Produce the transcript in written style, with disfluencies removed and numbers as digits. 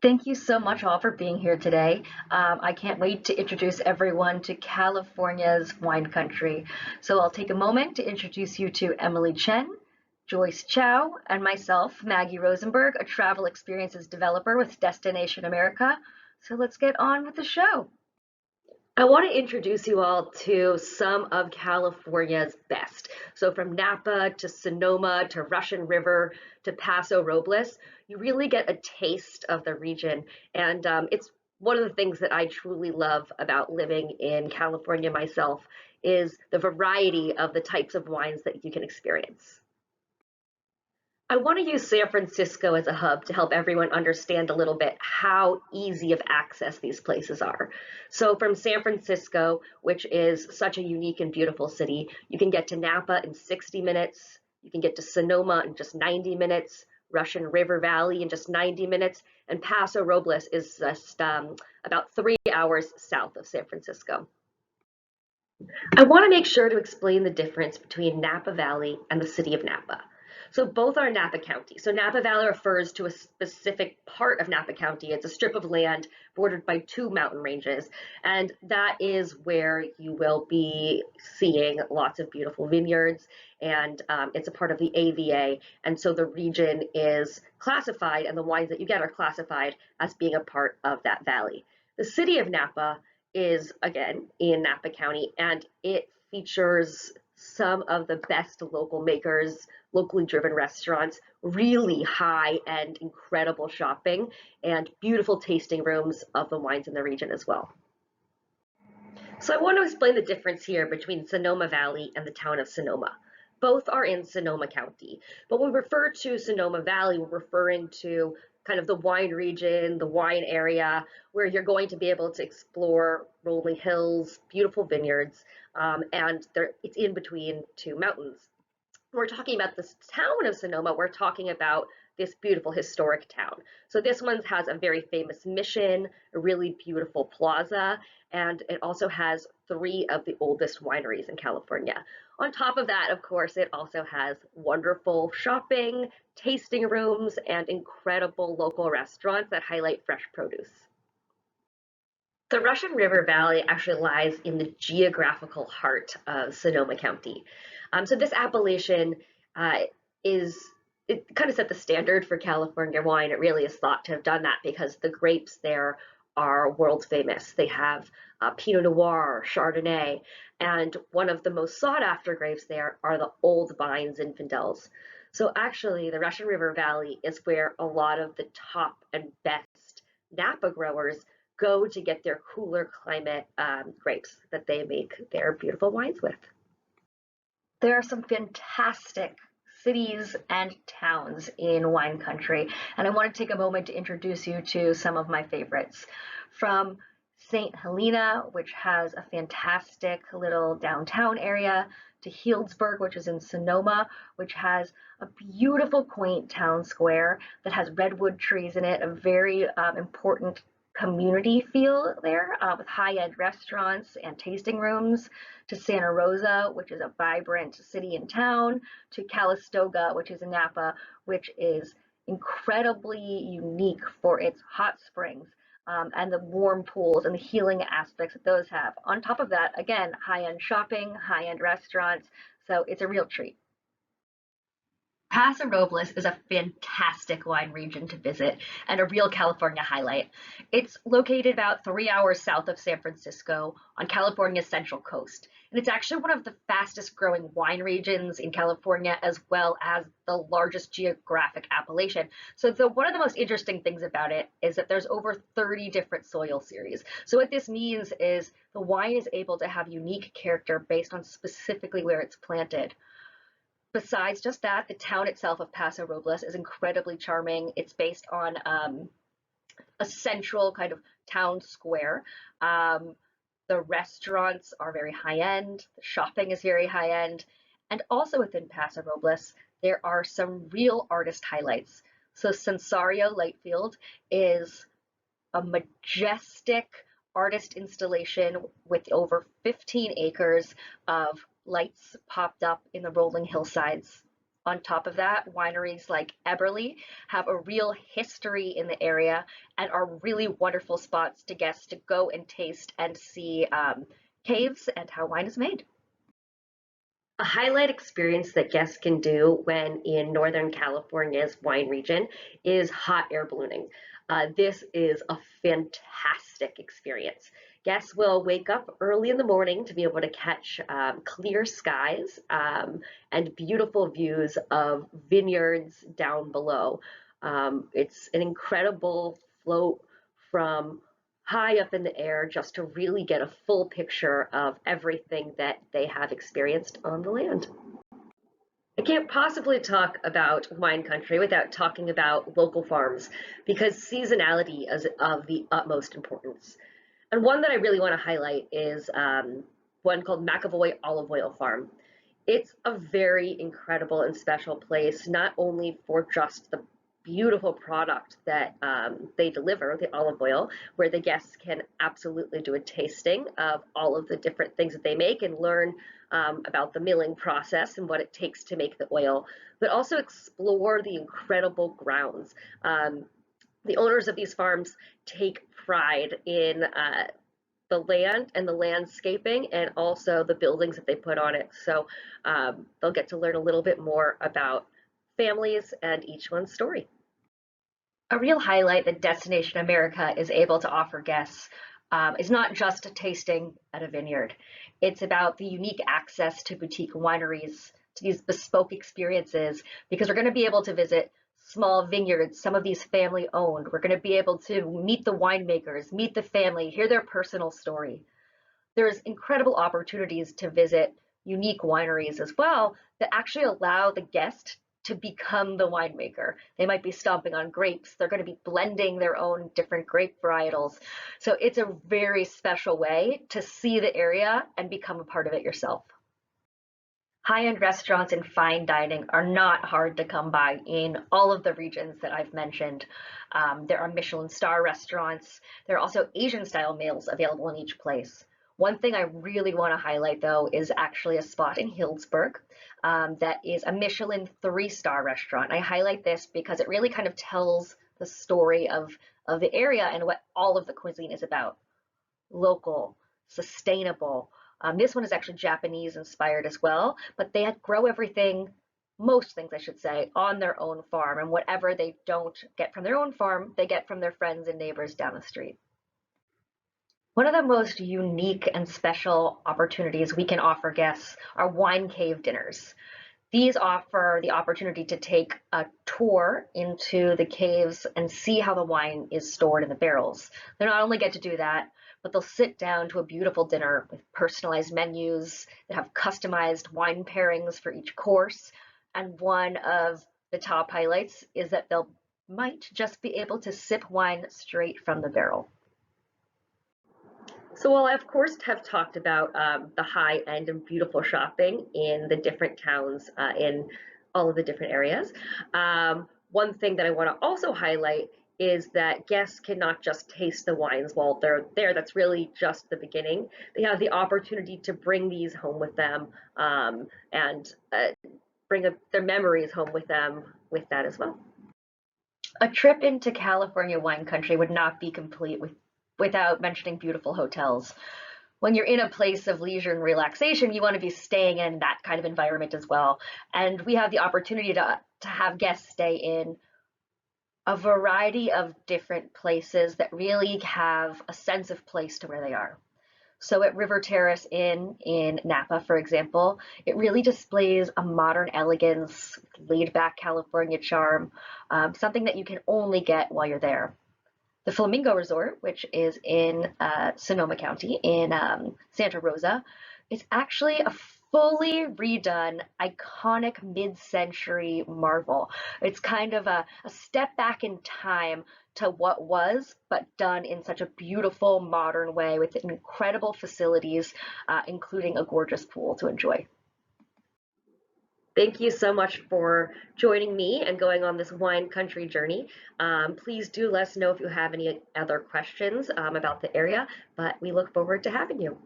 Thank you so much all for being here today. I can't wait to introduce everyone to California's wine country. So I'll take a moment to introduce you to Emily Chen, Joyce Chow, and myself, Maggie Rosenberg, a travel experiences developer with Destination America. So let's get on with the show. I want to introduce you all to some of California's best. So from Napa to Sonoma to Russian River to Paso Robles, you really get a taste of the region. And it's one of the things that I truly love about living in California myself is the variety of the types of wines that you can experience. I want to use San Francisco as a hub to help everyone understand a little bit how easy of access these places are. So from San Francisco, which is such a unique and beautiful city, you can get to Napa in 60 minutes, you can get to Sonoma in just 90 minutes, Russian River Valley in just 90 minutes, and Paso Robles is just about 3 hours south of San Francisco. I want to make sure to explain the difference between Napa Valley and the city of Napa. So both are Napa County. So Napa Valley refers to a specific part of Napa County. It's a strip of land bordered by two mountain ranges. And that is where you will be seeing lots of beautiful vineyards. And it's a part of the AVA. And so the region is classified, and the wines that you get are classified as being a part of that valley. The city of Napa is again in Napa County, and it features some of the best local makers, locally driven restaurants, really high end, incredible shopping, and beautiful tasting rooms of the wines in the region as well. So I want to explain the difference here between Sonoma Valley and the town of Sonoma. Both are in Sonoma County, but when we refer to Sonoma Valley, we're referring to kind of the wine region, the wine area, where you're going to be able to explore rolling hills, beautiful vineyards, and it's in between two mountains. We're talking about this town of Sonoma, we're talking about this beautiful historic town. So this one has a very famous mission, a really beautiful plaza, and it also has three of the oldest wineries in California. On top of that, of course, it also has wonderful shopping, tasting rooms, and incredible local restaurants that highlight fresh produce. The Russian River Valley actually lies in the geographical heart of Sonoma County. So this appellation uh, it kind of set the standard for California wine. It really is thought to have done that because the grapes there are world famous. They have Pinot Noir, Chardonnay, and one of the most sought after grapes there are the Old Vines Zinfandels. So actually, the Russian River Valley is where a lot of the top and best Napa growers go to get their cooler climate grapes that they make their beautiful wines with. There are some fantastic cities and towns in wine country, and I want to take a moment to introduce you to some of my favorites. From St. Helena, which has a fantastic little downtown area, to Healdsburg, which is in Sonoma, which has a beautiful, quaint town square that has redwood trees in it, a very important community feel there with high-end restaurants and tasting rooms, to Santa Rosa, which is a vibrant city and town, to Calistoga, which is in Napa, which is incredibly unique for its hot springs and the warm pools and the healing aspects that those have. On top of that, again, high-end shopping, high-end restaurants, so it's a real treat. Paso Robles is a fantastic wine region to visit and a real California highlight. It's located about 3 hours south of San Francisco on California's central coast. And it's actually one of the fastest growing wine regions in California, as well as the largest geographic appellation. So one of the most interesting things about it is that there's over 30 different soil series. So what this means is the wine is able to have unique character based on specifically where it's planted. Besides just that, the town itself of Paso Robles is incredibly charming. It's based on a central kind of town square. Um, the restaurants are very high end, the shopping is very high end, and also within Paso Robles, there are some real artist highlights. So Sensario Lightfield is a majestic artist installation with over 15 acres of lights popped up in the rolling hillsides. On top of that, wineries like Eberly have a real history in the area and are really wonderful spots to guests to go and taste and see caves and how wine is made. A highlight experience that guests can do when in Northern California's wine region is hot air ballooning. This is a fantastic experience. Guests will wake up early in the morning to be able to catch clear skies and beautiful views of vineyards down below. It's an incredible float from high up in the air just to really get a full picture of everything that they have experienced on the land. I can't possibly talk about wine country without talking about local farms because seasonality is of the utmost importance. And one that I really want to highlight is one called McAvoy Olive Oil Farm. It's a very incredible and special place, not only for just the beautiful product that they deliver, the olive oil, where the guests can absolutely do a tasting of all of the different things that they make and learn about the milling process and what it takes to make the oil, but also explore the incredible grounds. The owners of these farms take pride in the land and the landscaping and also the buildings that they put on it. So they'll get to learn a little bit more about families and each one's story. A real highlight that Destination America is able to offer guests is not just a tasting at a vineyard. It's about the unique access to boutique wineries, to these bespoke experiences, because we're going to be able to visit small vineyards, some of these family owned. We're going to be able to meet the winemakers, meet the family, hear their personal story. There's incredible opportunities to visit unique wineries as well that actually allow the guest to become the winemaker. They might be stomping on grapes. They're going to be blending their own different grape varietals. So it's a very special way to see the area and become a part of it yourself. High-end restaurants and fine dining are not hard to come by in all of the regions that I've mentioned. There are Michelin star restaurants. There are also Asian style meals available in each place. One thing I really want to highlight though is actually a spot in Healdsburg that is a Michelin 3-star restaurant. I highlight this because it really kind of tells the story of the area and what all of the cuisine is about. Local, sustainable. This one is actually Japanese inspired as well, but they grow everything, most things I should say, on their own farm. And whatever they don't get from their own farm, they get from their friends and neighbors down the street. One of the most unique and special opportunities we can offer guests are wine cave dinners. These offer the opportunity to take a tour into the caves and see how the wine is stored in the barrels. They not only get to do that, but they'll sit down to a beautiful dinner with personalized menus that have customized wine pairings for each course. And one of the top highlights is that they'll might just be able to sip wine straight from the barrel. So while I of course have talked about the high end and beautiful shopping in the different towns in all of the different areas, one thing that I want to also highlight is that guests cannot just taste the wines while they're there. That's really just the beginning. They have the opportunity to bring these home with them and bring their memories home with them with that as well. A trip into California wine country would not be complete without mentioning beautiful hotels. When you're in a place of leisure and relaxation, you want to be staying in that kind of environment as well. And we have the opportunity to have guests stay in a variety of different places that really have a sense of place to where they are. So at River Terrace Inn in Napa, for example, it really displays a modern elegance, laid back California charm, something that you can only get while you're there. The Flamingo Resort, which is in Sonoma County in Santa Rosa, is actually a fully redone, iconic mid-century marvel. It's kind of a step back in time to what was, but done in such a beautiful modern way with incredible facilities, including a gorgeous pool to enjoy. Thank you so much for joining me and going on this wine country journey. Please do let us know if you have any other questions about the area, but we look forward to having you.